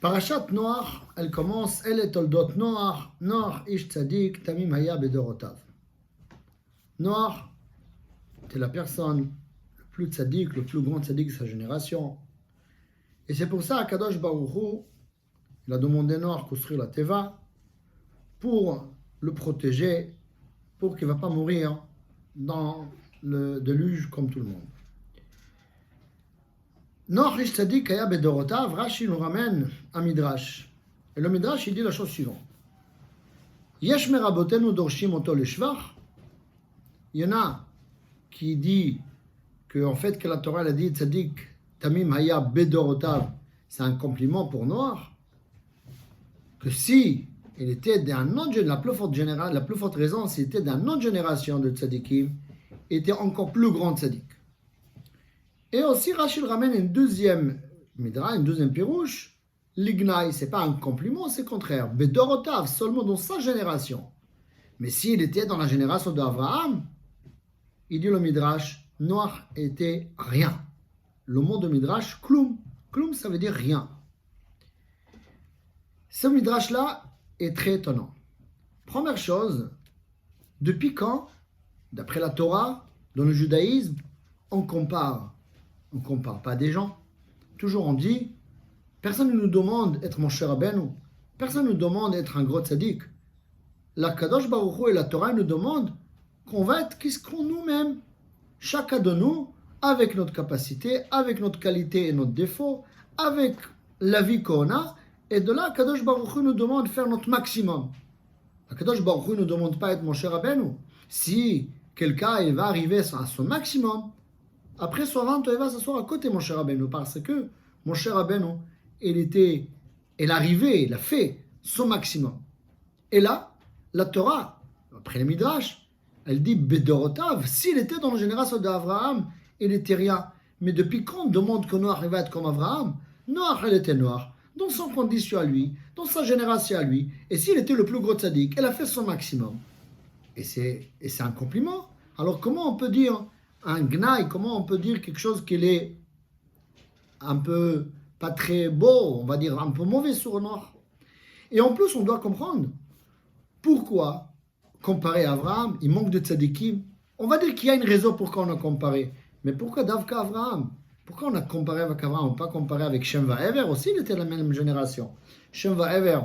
Parashat Noach, elle commence, elle est toldot Noach, Noach ish tzadik, tamim haya bedorotav. Noach, c'est la personne le plus tzadik, le plus grand tzadik de sa génération. Et c'est pour ça qu'Akadosh Baruch Hu, il a demandé Noach de construire la Teva pour le protéger, pour qu'il ne va pas mourir dans le déluge comme tout le monde. Noach ish tzadik haya bedorotav, Rashi nous ramène un midrash. Et le midrash, il dit la chose suivante. Yesh merabotenu dorshim oto leshvach. Il y en a qui dit que, en fait, que la Torah elle a dit tzadik tamim haya bedorotav, c'est un compliment pour Noach. Que si il était d'un autre, la plus forte raison, s'il était d'une autre génération de tzadikim, il était encore plus grand tzadik. Et aussi, Rachid ramène une deuxième midra, une deuxième pirouche. L'ignaï, ce n'est pas un compliment, c'est le contraire. Bedorotav, seulement dans sa génération. Mais s'il était dans la génération d'Abraham, il dit le midrash, Noach était rien. Le mot de midrash, kloum. Kloum, ça veut dire rien. Ce midrash-là est très étonnant. Première chose, depuis quand, d'après la Torah, dans le judaïsme, on compare pas des gens. Toujours on dit, personne ne nous demande d'être mon cher Rabbeinu, personne ne nous demande d'être un gros tzaddik. La Kadosh Baruch Hu et la Torah nous demandent qu'on va être qui ce qu'on nous-mêmes. Chacun de nous, avec notre capacité, avec notre qualité et notre défaut, avec la vie qu'on a, et de là, Kadosh Baruch Hu nous demande de faire notre maximum. La Kadosh Baruch Hu ne nous demande pas d'être mon cher Rabbeinu. Si quelqu'un il va arriver à son maximum, après son ventre, il va s'asseoir à côté, mon cher Rabbeinu, parce que mon cher Rabbeinu, il arrivait, il a fait son maximum. Et là, la Torah, après le Midrash, elle dit Bedorotav, s'il était dans la génération d'Abraham, il n'était rien. Mais depuis quand on demande que Noach va être comme Abraham? Noach, il était Noach, dans son condition à lui, dans sa génération à lui. Et s'il était le plus gros tzaddik, il a fait son maximum. Et c'est un compliment. Alors comment on peut dire un gnaï, comment on peut dire quelque chose qui est un peu pas très beau, on va dire un peu mauvais sur Noach. Et en plus, on doit comprendre pourquoi comparer à Abraham, il manque de tzadikim. On va dire qu'il y a une raison pourquoi on a comparé. Mais pourquoi d'Avka Abraham? Pourquoi on a comparé avec Abraham? On n'a pas comparé avec Shem Vaever, aussi il était de la même génération. Shem Vaever,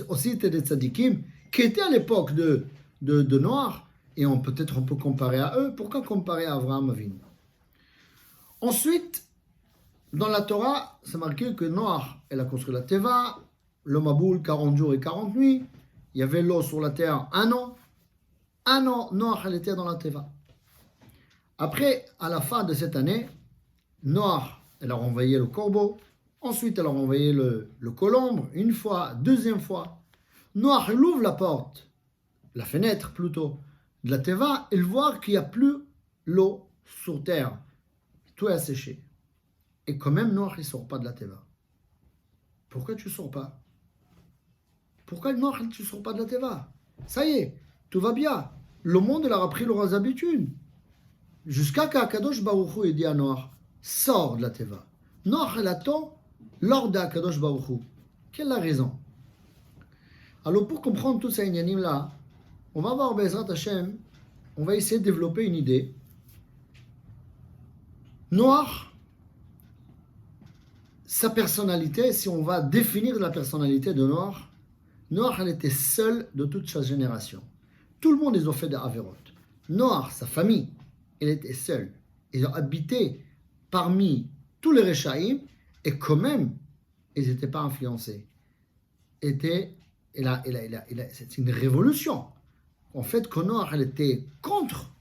aussi était des tzadikim, qui étaient à l'époque de Noach. Et peut-être on peut comparer à eux. Pourquoi comparer à Abraham Avinu? Ensuite, dans la Torah, c'est marqué que Noach, elle a construit la Teva, le Maboul, 40 jours et 40 nuits. Il y avait l'eau sur la terre 1 an. 1 an, Noach, elle était dans la Teva. Après, à la fin de cette année, Noach, elle a renvoyé le corbeau. Ensuite, elle a renvoyé le colombe, une fois, deuxième fois. Noach, elle ouvre la porte, la fenêtre plutôt, de la Teva, il voit qu'il n'y a plus l'eau sur terre. Tout est asséché. Et quand même, Noach, il ne sort pas de la Teva. Pourquoi tu ne sors pas? Pourquoi Noach, tu ne sors pas de la Teva? Ça y est, tout va bien. Le monde, il a repris leurs habitudes. Jusqu'à qu'Akadosh Baruch Hu ait dit à Noach, sors de la Teva. Noach, il attend l'ordre d'Akadosh Baruch Hu. Quelle est la raison? Alors, pour comprendre tous ces inyanim-là, on va voir Bezrat Hashem, on va essayer de développer une idée. Noach, sa personnalité, si on va définir la personnalité de Noach, Noach, elle était seule de toute sa génération. Tout le monde, ils ont fait des avérotes. Noach, sa famille, elle était seule. Ils ont habité parmi tous les Réchaïm, et quand même, ils n'étaient pas influencés. C'est une révolution. En fait, Noach, elle était contre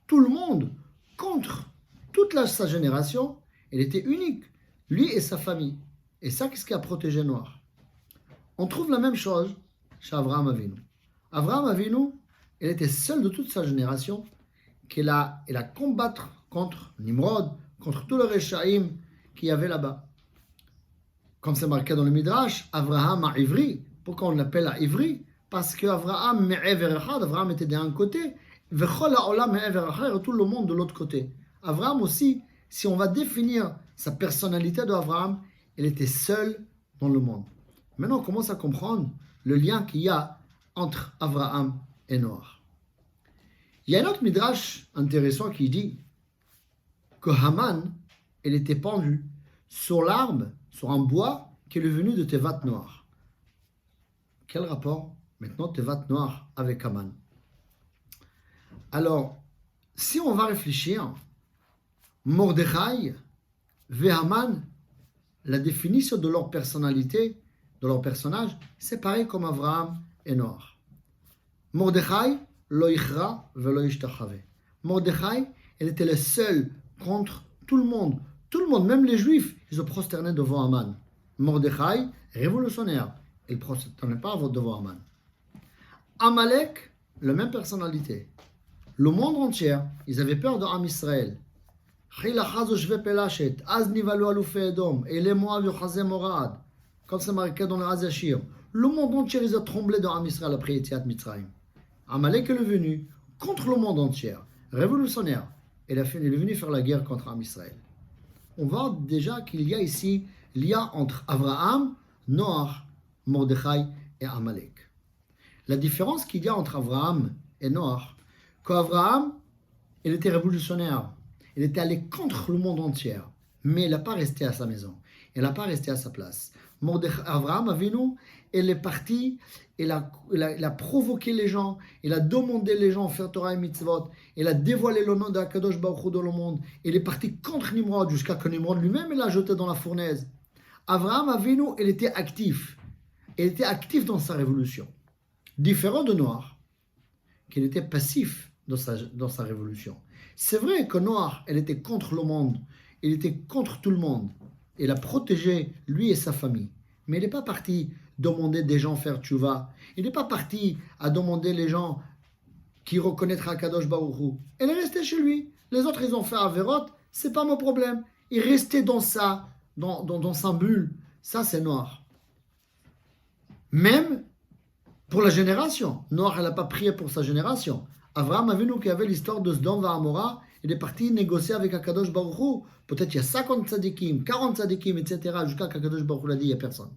tout le monde, contre toute sa génération. Elle était unique, lui et sa famille. Et ça, qu'est-ce qui a protégé Noach? On trouve la même chose chez Avraham Avinu. Avraham Avinu, elle était seule de toute sa génération, qu'elle a combattre contre Nimrod, contre tous les Réchaïm qu'il y avait là-bas. Comme c'est marqué dans le Midrash, Avraham a Ivri. Pourquoi on l'appelle à Ivri? Parce qu'Avraham Avraham était d'un côté, tout le monde de l'autre côté. Avraham aussi, si on va définir sa personnalité d'Avraham, elle était seule dans le monde. Maintenant, on commence à comprendre le lien qu'il y a entre Abraham et Noach. Il y a un autre midrash intéressant qui dit que Haman, elle était pendue sur l'arbre, sur un bois qui est venu de Tevat Noach. Quel rapport maintenant Tevat Noach avec Haman? Alors, si on va réfléchir, Mordechai et Haman, la définition de leur personnalité, de leur personnage, c'est pareil comme Abraham et Noach. Mordechai, lo ichra velo ishtachave. Mordechai, elle était le seul contre tout le monde. Tout le monde, même les Juifs, ils se prosternaient devant Haman. Mordechai, révolutionnaire, il ne prosternait pas devant Haman. Amalek, la même personnalité. Le monde entier, ils avaient peur de Am Israël. Comme c'est marqué dans le Hazashir. Le monde entier, ils ont tremblé de Am Israël après Yetziat Mitzrayim. Amalek est venu contre le monde entier, révolutionnaire. Il est venu faire la guerre contre Am Israël. On voit déjà qu'il y a ici lien entre Abraham, Noach, Mordechai et Amalek. La différence qu'il y a entre Abraham et Noach, qu'Abraham, il était révolutionnaire. Il était allé contre le monde entier. Mais il n'a pas resté à sa maison. Il n'a pas resté à sa place. Abraham Avinu, il est parti, il a provoqué les gens, il a demandé les gens à faire Torah et Mitzvot, il a dévoilé le nom d'Akadosh Baruch Hu dans le monde. Il est parti contre Nimrod jusqu'à que Nimrod lui-même il l'a jeté dans la fournaise. Abraham Avinu, il était actif. Il était actif dans sa révolution. Différent de Noach, qu'il était passif dans sa révolution. C'est vrai que Noach, elle était contre le monde, il était contre tout le monde. Il a protégé lui et sa famille. Mais il n'est pas parti demander des gens faire tchouva. Il n'est pas parti à demander les gens qui reconnaîtra Kadosh Baruch Hu. Il est resté chez lui. Les autres, ils ont fait Averot, c'est pas mon problème. Il restait dans sa bulle. Ça, c'est Noach. Même pour la génération. Noach, elle n'a pas prié pour sa génération. Abraham Avinu qui avait l'histoire de Sdom et Amora, il est parti négocier avec Akadosh Baruch Hu. Peut-être il y a 50 tzadikim, 40 tzadikim, etc. Jusqu'à qu'Akadosh Baruch Hu l'a dit, il n'y a personne.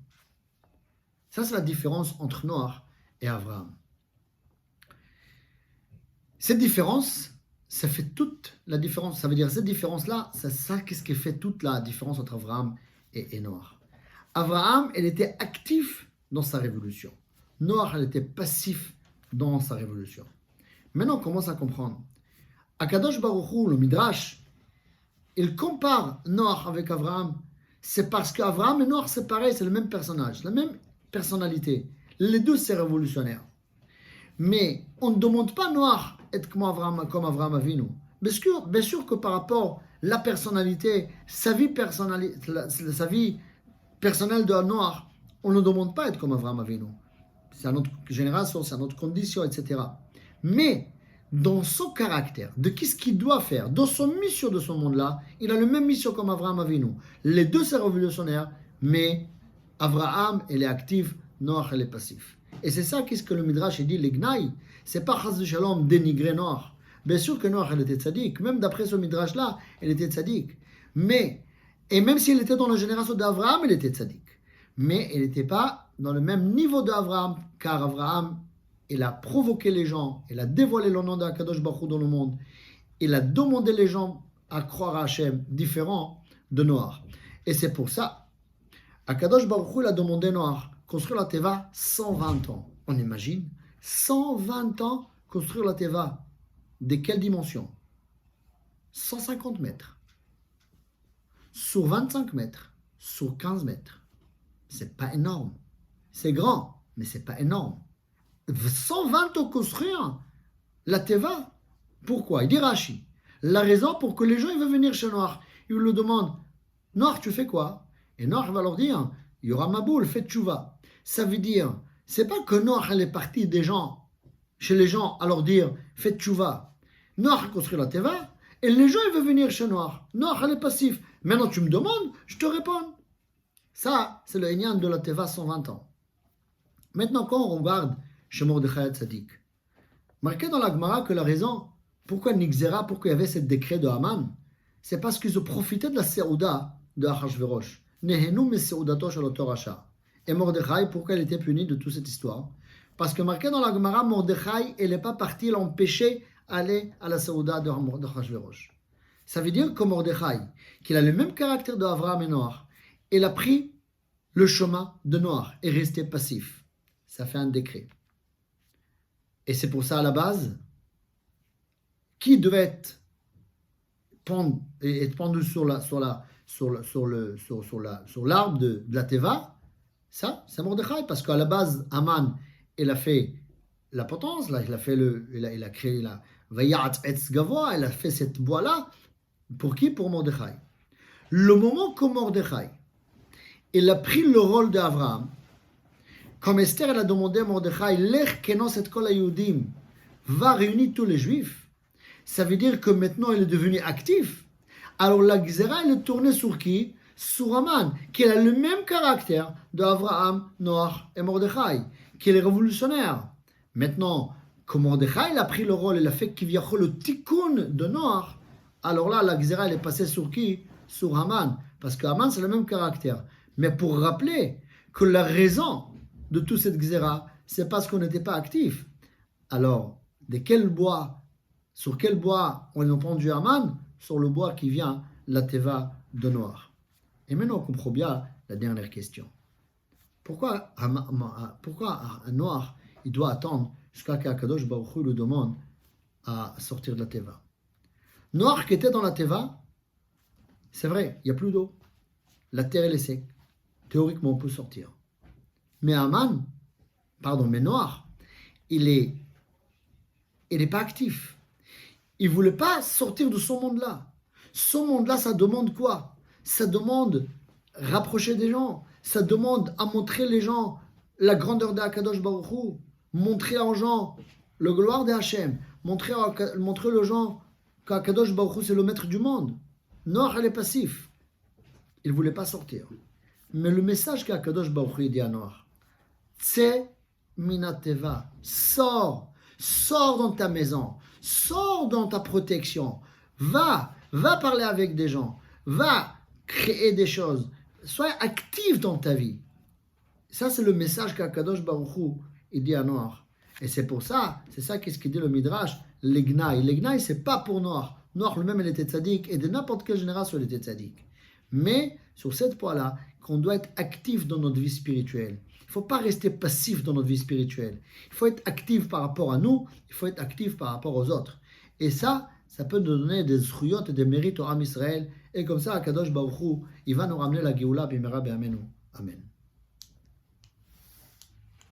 Ça, c'est la différence entre Noach et Abraham. Cette différence, ça fait toute la différence. Ça veut dire, cette différence-là, c'est ça qu'est-ce qui fait toute la différence entre Abraham et Noach. Abraham, il était actif dans sa révolution. Noach, il était passif dans sa révolution. Maintenant, on commence à comprendre. Akadosh Baruch Hu, le Midrash, il compare Noach avec Abraham. C'est parce qu'Abraham et Noach, c'est pareil, c'est le même personnage, la même personnalité. Les deux, c'est révolutionnaire. Mais on ne demande pas Noach être comme Abraham Avinu. Bien sûr que par rapport à la personnalité, sa vie personnelle de Noach, on ne demande pas être comme Abraham Avinu. C'est à notre génération, c'est à notre condition, etc. Mais dans son caractère, de qu'est-ce qu'il doit faire, dans son mission de ce monde-là, il a la même mission comme Abraham Avinu. Les deux, c'est révolutionnaire, mais Abraham, il est actif, Noach, il est passif. Et c'est ça qu'est-ce que le Midrash dit, les Gnaï, c'est pas Chas de Shalom dénigrer Noach. Bien sûr que Noach, il était tzaddik, même d'après ce Midrash-là, il était tzaddik. Mais, et même s'il était dans la génération d'Abraham, il était tzaddik. Mais il n'était pas dans le même niveau d'Abraham, car Abraham, il a provoqué les gens, il a dévoilé le nom d'Akadosh Baruch Hu dans le monde, il a demandé les gens à croire à Hachem, différent de Noach. Et c'est pour ça, Akadosh Baruch Hu, il a demandé à Noach, construire la Teva 120 ans. On imagine, 120 ans construire la Teva. De quelle dimension? 150 mètres. Sur 25 mètres. Sur 15 mètres. C'est pas énorme. C'est grand, mais c'est pas énorme. 120 ans construire la Teva. Pourquoi? Il dit Rashi. La raison pour que les gens ils veulent venir chez Noach. Ils lui demandent, Noach, tu fais quoi? Et Noach va leur dire, il y aura ma boule, faites tchouva. Ça veut dire, c'est pas que Noach elle est parti des gens, chez les gens, à leur dire, faites tchouva. Noach a construit la Teva, et les gens ils veulent venir chez Noach. Noach elle est passif. Maintenant tu me demandes, je te réponds. Ça, c'est le Inyan de la Teva 120 ans. Maintenant, quand on regarde chez Mordechai Tzadik, marqué dans la Gemara que la raison pourquoi Nixera, pourquoi il y avait ce décret de Haman, c'est parce qu'ils ont profité de la Seouda de Achashverosh. Nehenu meseudato shel oto rasha. Et Mordechai, pourquoi il était puni de toute cette histoire? Parce que marqué dans la Gemara, Mordechai, il n'est pas parti l'empêcher d'aller à la Saouda de Hachvérosh. Ça veut dire que Mordechai, qu'il a le même caractère d'Avraham et Noach, il a pris le chemin de Noach et resté passif. Ça fait un décret. Et c'est pour ça, à la base, qui devait être pendu sur l'arbre de la Teva, ça, c'est Mordechai, parce qu'à la base, Aman, il a fait la potence, là, il a créé la Vayat Etz Gavoa, il a fait cette bois-là. Pour qui? Pour Mordechai. Le moment que Mordechai, il a pris le rôle d'Abraham, comme Esther, elle a demandé à Mordechai, Lech kenos et kol hayudim, va réunir tous les juifs, ça veut dire que maintenant il est devenu actif. Alors la Gzera, elle est tournée sur qui? Sur Aman, qui a le même caractère d'Abraham, Noach et Mordechai, qui est révolutionnaire. Maintenant, que Mordechai il a pris le rôle, il a fait qu'il y a le tikkun de Noach, alors là, la Gzera, elle est passée sur qui? Sur Haman. Parce que Haman, c'est le même caractère. Mais pour rappeler que la raison de toute cette Gzera, c'est parce qu'on n'était pas actif. Alors, sur quel bois on a pendu Haman? Sur le bois qui vient, la Teva de Noach. Et maintenant, on comprend bien la dernière question. Pourquoi Noach, il doit attendre jusqu'à qu'Akadosh Baruch Hu lui demande à sortir de la Teva? Noach qui était dans la Teva, c'est vrai, il n'y a plus d'eau. La terre elle est sec. Théoriquement, on peut sortir. Mais Noach, il n'est pas actif. Il ne voulait pas sortir de son monde-là. Ce monde-là, ça demande quoi? Ça demande rapprocher des gens. Ça demande à montrer les gens la grandeur d'Akadosh Baruch Hu. Montrer aux gens le gloire d'Hachem. Montrer aux gens qu'Akadosh Baruch Hu, c'est le maître du monde. Noach, elle est passif. Il ne voulait pas sortir. Mais le message qu'Akadosh Baruch Hu dit à Noach, Tse minateva, sors dans ta maison, sors dans ta protection, va parler avec des gens, va créer des choses, sois actif dans ta vie. Ça, c'est le message qu'Akadosh Baruch Hu dit à Noach. Et c'est pour ça, c'est ça qu'est-ce qu'il dit le Midrash, l'Egnaï. L'Egnaï, c'est pas pour Noach. Noach lui-même, il était tzaddik, et de n'importe quelle génération, il était tzaddik. Mais, sur cette point-là, qu'on doit être actif dans notre vie spirituelle. Il ne faut pas rester passif dans notre vie spirituelle. Il faut être actif par rapport à nous, il faut être actif par rapport aux autres. Et ça peut nous donner des zruyot et des mérites au Am Israël. Et comme ça, Akadosh Baruch Hu, il va nous ramener la Géoula, bimera be'amenu. Amen.